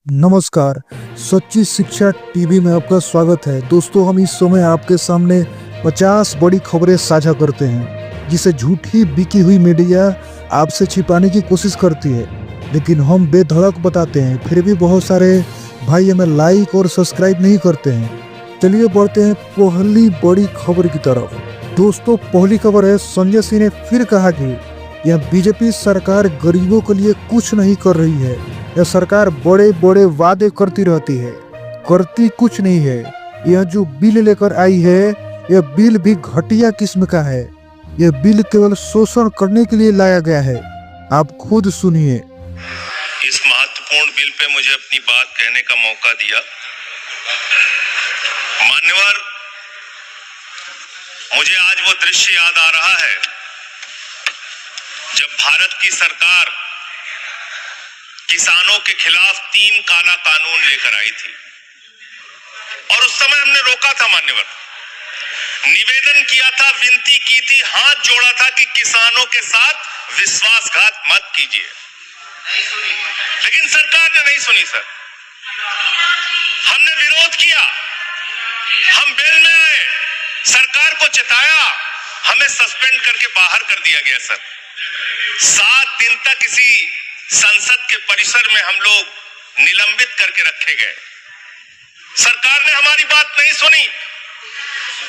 नमस्कार। सच्ची शिक्षा टीवी में आपका स्वागत है। दोस्तों, हम इस समय आपके सामने 50 बड़ी खबरें साझा करते हैं जिसे झूठी बिकी हुई मीडिया आपसे छिपाने की कोशिश करती है, लेकिन हम बेधड़क बताते हैं। फिर भी बहुत सारे भाई हमें लाइक और सब्सक्राइब नहीं करते हैं। चलिए बढ़ते हैं पहली बड़ी खबर की तरफ। दोस्तों, पहली खबर है, संजय सिंह ने फिर कहा कि यह बीजेपी सरकार गरीबों के लिए कुछ नहीं कर रही है। यह सरकार बड़े बड़े वादे करती रहती है, करती कुछ नहीं है। यह जो बिल लेकर आई है, यह बिल भी घटिया किस्म का है। यह बिल केवल शोषण करने के लिए लाया गया है। आप खुद सुनिए। इस महत्वपूर्ण बिल पे मुझे अपनी बात कहने का मौका दिया। मान्यवर, मुझे आज वो दृश्य याद आ रहा है जब भारत की सरकार किसानों के खिलाफ 3 काला कानून लेकर आई थी और उस समय हमने रोका था। मान्यवर, निवेदन किया था, विनती की थी, हाथ जोड़ा था कि किसानों के साथ विश्वासघात मत कीजिए, लेकिन सरकार ने नहीं सुनी। सर, हमने विरोध किया, हम बेल में आए, सरकार को चिताया, हमें सस्पेंड करके बाहर कर दिया गया। सर, 7 दिन तक इसी संसद के परिसर में हम लोग निलंबित करके रखे गए। सरकार ने हमारी बात नहीं सुनी।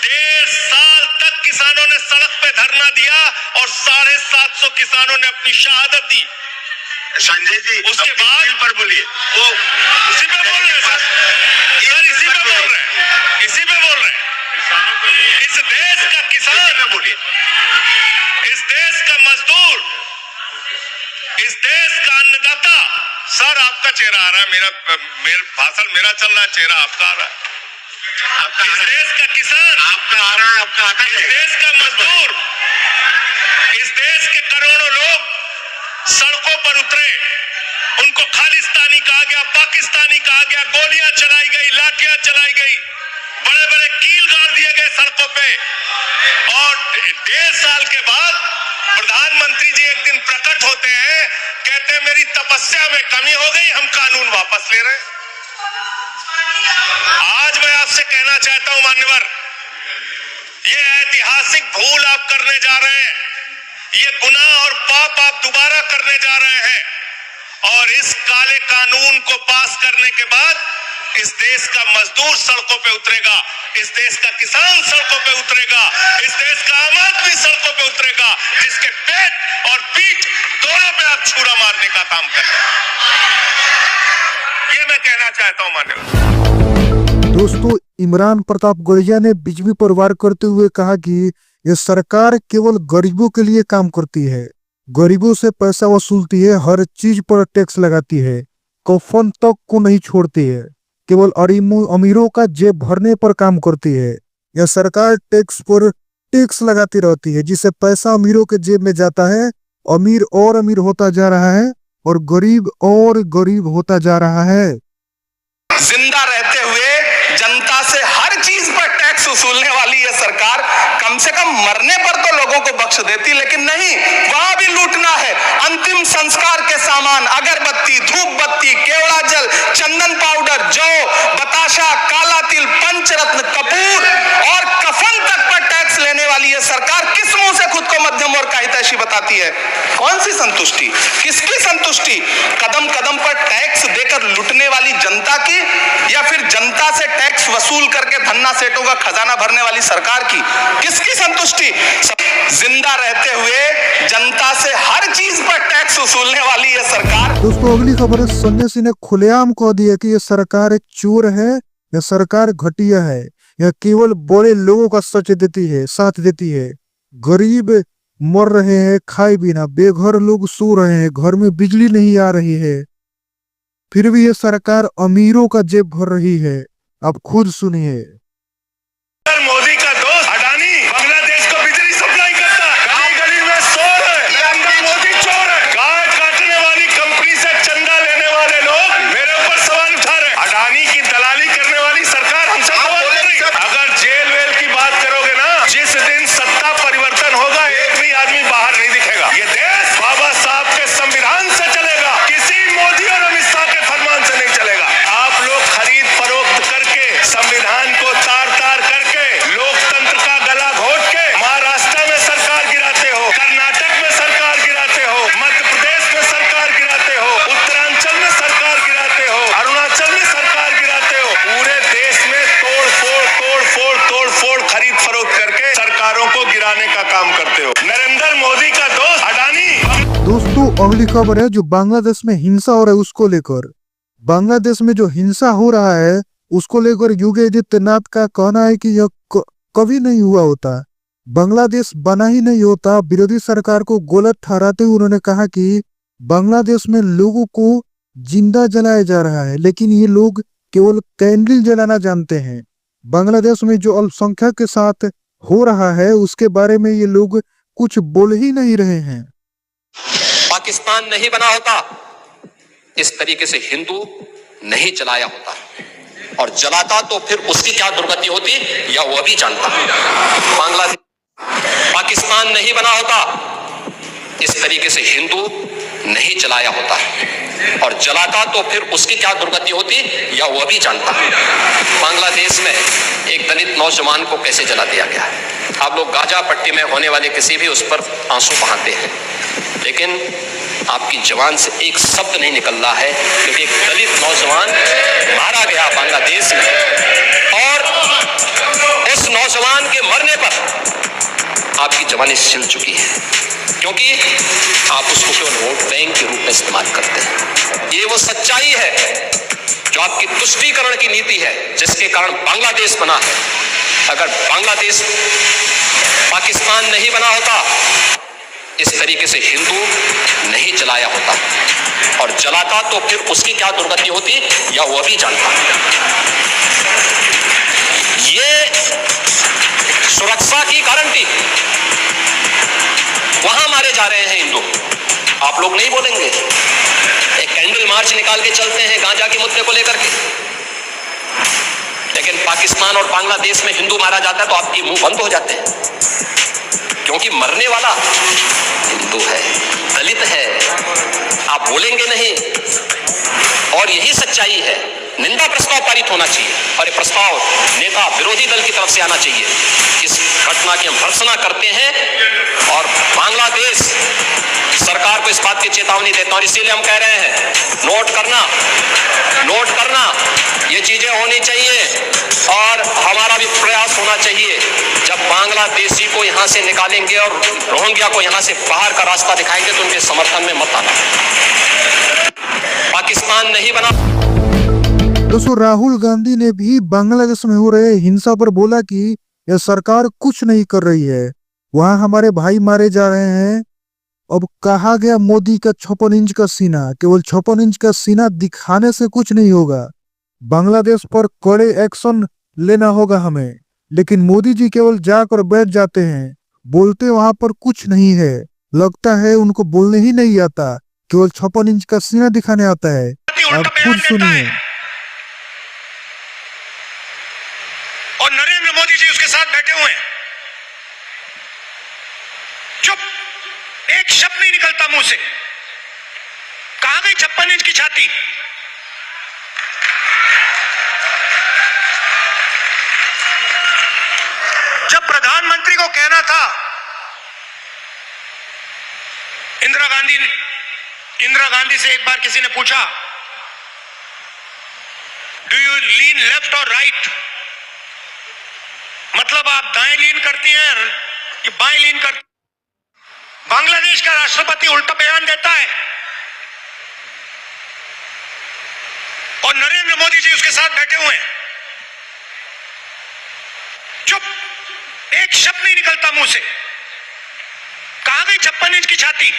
1.5 साल तक किसानों ने सड़क पे धरना दिया और 750 किसानों ने अपनी शहादत दी। संजय जी, उसके बाद पर बोलिए, वो इसी पे बोल रहे हैं। सर, इसी पे बोल रहे हैं, इसी पे बोल रहे हैं। इस देश का किसान, बोलिए, इस देश का मजदूर, इस देश का अन्नदाता। सर, आपका चेहरा आ रहा है, मेरा भाषण मेरा चल रहा है, चेहरा आपका आ रहा है। इस देश का किसान आपका आ रहा है, आपका आता इस है। देश का मजदूर, इस देश के करोड़ों लोग सड़कों पर उतरे, उनको खालिस्तानी कहा गया, पाकिस्तानी कहा गया, गोलियां चलाई गई, लाठियां चलाई गई, बड़े बड़े कील गाड़ दिए गए सड़कों पे। और 1.5 साल के बाद प्रधानमंत्री जी एक दिन प्रकट होते हैं, कहते हैं मेरी तपस्या में कमी हो गई, हम कानून वापस ले रहे हैं। आज मैं आपसे कहना चाहता हूं मान्यवर, ये ऐतिहासिक भूल आप करने जा रहे हैं, ये गुनाह और पाप आप दोबारा करने जा रहे हैं। और इस काले कानून को पास करने के बाद इस देश का मजदूर सड़कों पे उतरेगा, इस देश का किसान सड़कों पे उतरेगा, इस देश का आम आदमी सड़कों पे उतरेगा, जिसके पेट और पीठ दोनों पे आप छुरा मारने का काम कर रहे हैं। ये मैं कहना चाहता हूं मान्यवर। दोस्तों, इमरान प्रताप गढ़िया ने बिजली पर वार करते हुए कहा कि यह सरकार केवल गरीबों के लिए काम करती है, गरीबों से पैसा वसूलती है, हर चीज पर टैक्स लगाती है, कफन तक को नहीं छोड़ती है, केवल अमीरों का जेब भरने पर काम करती है। यह सरकार टैक्स पर टैक्स लगाती रहती है, जिससे पैसा अमीरों के जेब में जाता है, अमीर और अमीर होता जा रहा है और गरीब और गरीब होता जा रहा है। जिंदा रहते हुए जनता से हर चीज पर टैक्स वसूलने वाली यह सरकार कम से कम मरने पर तो लोगों को बख्श देती, लेकिन नहीं, वहां भी लूटना है। अंतिम संस्कार के सामान, अगरबत्ती, धूप बत्ती, केवड़ा जल, चंदन पाउडर, जौ, बताशा, काला तिल, पंचरत्न, कपूर और कफन तक पर टैक्स लेने वाली यह सरकार किस मुंह से खुद को मध्यम वर्ग का हितैषी बताती है? कौन सी संतुष्टि, किसकी संतुष्टि? कदम कदम पर टैक्स देकर लूटने वाली जनता की, या फिर जनता से टैक्स वसूल करके धन्ना सेठों का खजाना भरने वाली सरकार की? किसकी संतुष्टि? जिंदा रहते हुए जनता से हर चीज पर टैक्स वसूलने वाली यह सरकार। दोस्तों, अगली खबर है, संजय सिंह ने खुलेआम कह दिया कि यह सरकार एक चोर है, यह सरकार घटिया है, यह केवल बड़े लोगों का साथ देती है। गरीब मर रहे हैं खाए बिना, बेघर लोग सो रहे हैं, घर में बिजली नहीं आ रही है, फिर भी यह सरकार अमीरों का जेब भर रही है। आप खुद सुनिए। मोदी का दोस्त अडानी बांग्लादेश को बिजली सप्लाई करता है, गली गली में चोर है, नरेंद्र मोदी चोर है। गाय काटने वाली कंपनी से चंदा लेने वाले लोग मेरे ऊपर सवाल उठा रहे। अडानी की दलाली करने वाली सरकार हमसे सवाल कर रही है। अगर जेल वेल की बात करोगे ना, जिस दिन सत्ता परिवर्तन होगा, एक भी आदमी बाहर नहीं दिखेगा। ये देश बाबा साहब के संविधान से चलेगा, किसी मोदी और अमित शाह के फरमान से नहीं चलेगा। अगली खबर है जो बांग्लादेश में हिंसा हो रहा है उसको लेकर। बांग्लादेश में जो हिंसा हो रहा है उसको लेकर योगी आदित्यनाथ का कहना है कि यह कभी नहीं हुआ होता, बांग्लादेश बना ही नहीं होता। विरोधी सरकार को गलत ठहराते हुए उन्होंने कहा कि बांग्लादेश में लोगों को जिंदा जलाया जा रहा है, लेकिन ये लोग केवल कैंडल जलाना जानते हैं। बांग्लादेश में जो अल्पसंख्यक के साथ हो रहा है उसके बारे में ये लोग कुछ बोल ही नहीं रहे हैं। पाकिस्तान नहीं बना होता, इस तरीके से हिंदू नहीं जलाया होता, और जलाता तो फिर उसकी क्या दुर्गति होती या वह भी जानता। बांग्लादेश पाकिस्तान नहीं बना होता, इस तरीके से हिंदू नहीं जलाया होता, और जलाता तो फिर उसकी क्या दुर्गति होती या वह भी जानता। बांग्लादेश में एक दलित नौजवान को कैसे जला दिया गया है। आप लोग गाजा पट्टी में होने वाले किसी भी उस पर आंसू बहाते हैं, लेकिन आपकी जबान से एक शब्द नहीं निकल रहा है, क्योंकि एक दलित नौजवान मारा गया बांग्लादेश में, और उस नौजवान के मरने पर आपकी जबानें सिल चुकी है, क्योंकि आप उसको केवल वोट बैंक के रूप में इस्तेमाल करते हैं। ये वो सच्चाई है जो आपकी तुष्टीकरण की नीति है, जिसके कारण बांग्लादेश बना है। अगर बांग्लादेश पाकिस्तान नहीं बना होता, इस तरीके से हिंदू नहीं जलाया होता, और जलाता तो फिर उसकी क्या दुर्गति होती या वह भी जानता। ये सुरक्षा की गारंटी, वहां मारे जा रहे हैं हिंदू, आप लोग नहीं बोलेंगे। एक कैंडल मार्च निकाल के चलते हैं गांजा के मुद्दे को लेकर के, लेकिन पाकिस्तान और बांग्लादेश में हिंदू मारा जाता है तो आपके मुंह बंद हो जाते हैं, क्योंकि मरने वाला हिंदू है, दलित है, आप बोलेंगे नहीं। और यही सच्चाई है। निंदा प्रस्ताव पारित होना चाहिए, और ये प्रस्ताव नेता विरोधी दल की तरफ से आना चाहिए। इस घटना की हम भर्त्सना करते हैं और बांग्लादेश सरकार को इस बात की चेतावनी देते हैं, और इसीलिए हम कह रहे हैं नोट करना, ये चीजें होनी चाहिए, और हमारा भी प्रयास होना चाहिए। जब बांग्लादेशी को यहां से निकालेंगे और रोहिंग्या को यहां से बाहर का रास्ता दिखाएंगे तो उनके समर्थन में मत आना। पाकिस्तान नहीं बना। दोस्तों, राहुल गांधी ने भी बांग्लादेश में हो रहे हिंसा पर बोला कि यह सरकार कुछ नहीं कर रही है, वहां हमारे भाई मारे जा रहे हैं। अब कहा गया मोदी का 56 इंच का सीना, केवल 56 इंच का सीना दिखाने से कुछ नहीं होगा, बांग्लादेश पर कड़े एक्शन लेना होगा हमें। लेकिन मोदी जी केवल जाकर बैठ जाते हैं, बोलते वहां पर कुछ नहीं है। लगता है उनको बोलने ही नहीं आता, केवल 56 इंच का सीना दिखाने आता है। आप खुद सुनिए। और नरेंद्र मोदी जी उसके साथ बैठे हुए हैं, चुप, एक शब्द नहीं निकलता मुंह से। कहां गई 56 इंच की छाती? जब प्रधानमंत्री को कहना था, इंदिरा गांधी से एक बार किसी ने पूछा, डू यू लीन लेफ्ट और राइट, मतलब आप दाएं लीन करती हैं कि बाएं लीन करती? बांग्लादेश का राष्ट्रपति उल्टा बयान देता है, और नरेंद्र मोदी जी उसके साथ बैठे हुए हैं, चुप, एक शब्द नहीं निकलता मुंह से। कहां गई 56 इंच की छाती?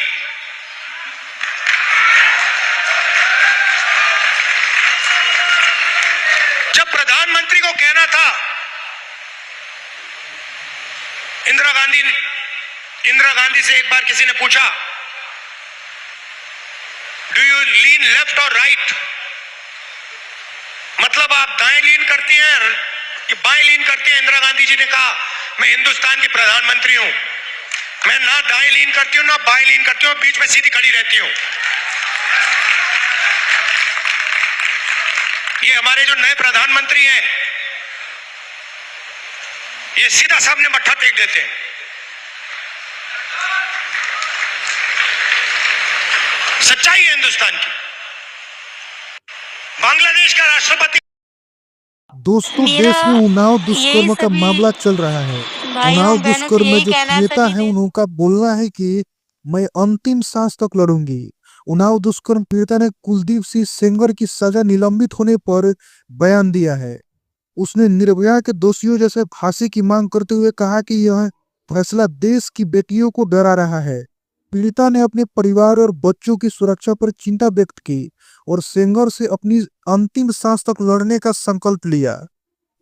जब प्रधानमंत्री को कहना था, इंदिरा गांधी से एक बार किसी ने पूछा, डू यू लीन लेफ्ट और राइट, मतलब आप दाएं लीन करती हैं कि बाएं लीन करती हैं? इंदिरा गांधी जी ने कहा, मैं हिंदुस्तान की प्रधानमंत्री हूं, मैं ना दाएं लीन करती हूं ना बाएं लीन करती हूं, बीच में सीधी खड़ी रहती हूं। ये हमारे जो नए प्रधानमंत्री हैं, ये सीधा सामने मत्था टेक देते हैं। सच्चाई है हिंदुस्तान की। बांग्लादेश का राष्ट्रपति। दोस्तों, देश में उन्नाव दुष्कर्म का मामला चल रहा है। उन्नाव दुष्कर्म में जो नेता है उनका बोलना है कि मैं अंतिम सांस तक लड़ूंगी। उन्नाव दुष्कर्म पीड़िता ने कुलदीप सिंह सेंगर की सजा निलंबित होने पर बयान दिया है। उसने निर्भया के दोषियों जैसे फांसी की मांग करते हुए कहा कि यह फैसला देश की बेटियों को डरा रहा है। पीड़िता ने अपने परिवार और बच्चों की सुरक्षा पर चिंता व्यक्त की और सेंगर से अपनी अंतिम सांस तक लड़ने का संकल्प लिया।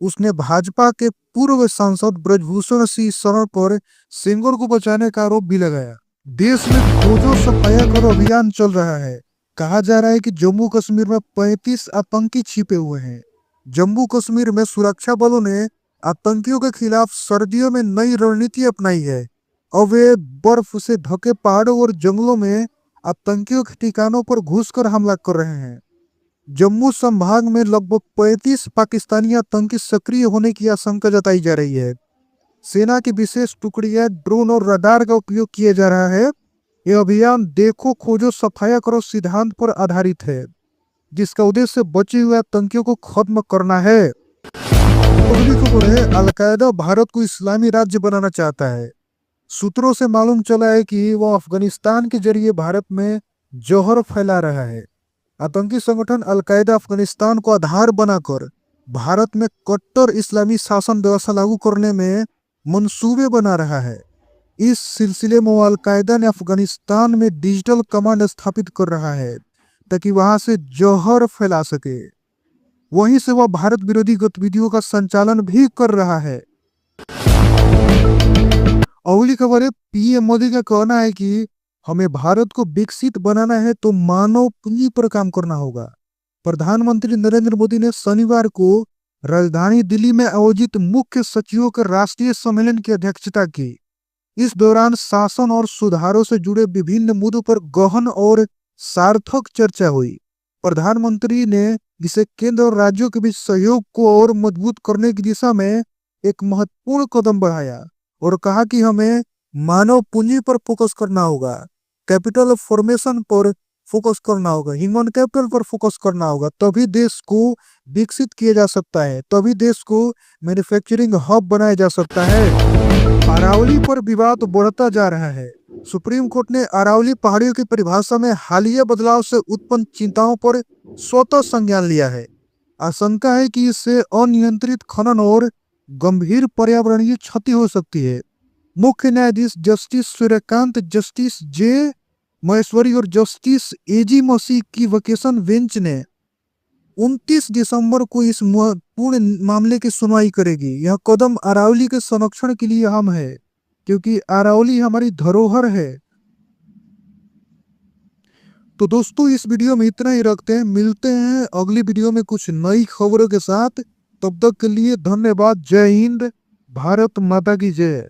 उसने भाजपा के पूर्व सांसद ब्रजभूषण सिंह शरण पर सेंगर को बचाने का आरोप भी लगाया। देश में खोजो सफाया करो अभियान चल रहा है। कहा जा रहा है कि जम्मू कश्मीर में 35 आतंकी छिपे हुए हैं। जम्मू कश्मीर में सुरक्षा बलों ने आतंकियों के खिलाफ सर्दियों में नई रणनीति अपनाई है। अब वे बर्फ से ढके पहाड़ों और जंगलों में आतंकियों के ठिकानों पर घुसकर हमला कर रहे हैं। जम्मू संभाग में लगभग 35 पाकिस्तानी आतंकी सक्रिय होने की आशंका जताई जा रही है। सेना की विशेष टुकड़ियां, ड्रोन और रडार का उपयोग किया जा रहा है। यह अभियान देखो खोजो सफाया करो सिद्धांत पर आधारित है, जिसका उद्देश्य बचे हुए आतंकियों को खत्म करना है। अगली खबर है, अलकायदा भारत को इस्लामी राज्य बनाना चाहता है। सूत्रों से मालूम चला है कि वह अफगानिस्तान के जरिए भारत में जौहर फैला रहा है। आतंकी संगठन अलकायदा अफगानिस्तान को आधार बनाकर भारत में कट्टर इस्लामी शासन व्यवस्था लागू करने में मंसूबे बना रहा है। इस सिलसिले में अलकायदा ने अफगानिस्तान में डिजिटल कमांड स्थापित कर रहा है ताकि वहां से जौहर फैला सके। वहीं से वह भारत विरोधी गतिविधियों का संचालन भी कर रहा है। अगली खबर है, पीएम मोदी का कहना है कि हमें भारत को विकसित बनाना है तो मानव पूंजी पर काम करना होगा। प्रधानमंत्री नरेंद्र मोदी ने शनिवार को राजधानी दिल्ली में आयोजित मुख्य सचिवों के राष्ट्रीय सम्मेलन की अध्यक्षता की। इस दौरान शासन और सुधारों से जुड़े विभिन्न मुद्दों पर गहन और सार्थक चर्चा हुई। प्रधानमंत्री ने इसे केंद्र और राज्यों के बीच सहयोग को और मजबूत करने की दिशा में एक महत्वपूर्ण कदम बढ़ाया और कहा कि हमें मानव पूंजी पर फोकस करना होगा, कैपिटल फॉर्मेशन पर फोकस करना होगा, ह्यूमन कैपिटल पर फोकस करना होगा। तभी देश को विकसित किया जा सकता है, तभी देश को मैन्युफैक्चरिंग हब बनाया जा सकता है। अरावली पर विवाद बढ़ता जा रहा है। सुप्रीम कोर्ट ने अरावली पहाड़ियों की परिभाषा में हालिया बदलाव से उत्पन्न चिंताओं पर स्वतः संज्ञान लिया है। आशंका है कि इससे अनियंत्रित खनन और गंभीर पर्यावरणीय क्षति हो सकती है। मुख्य न्यायाधीश justice Suryakant, justice J Maheshwari और जस्टिस एजी मसीह की वेकेशन बेंच ने 29 दिसंबर को इस पूर्ण मामले की सुनवाई करेगी। यह कदम अरावली के संरक्षण के लिए अहम है क्योंकि अरावली हमारी धरोहर है। तो दोस्तों, इस वीडियो में इतना ही रखते हैं। मिलते हैं अगली वीडियो में कुछ नई खबरों के साथ। तब तक के लिए धन्यवाद। जय हिंद, भारत माता की जय।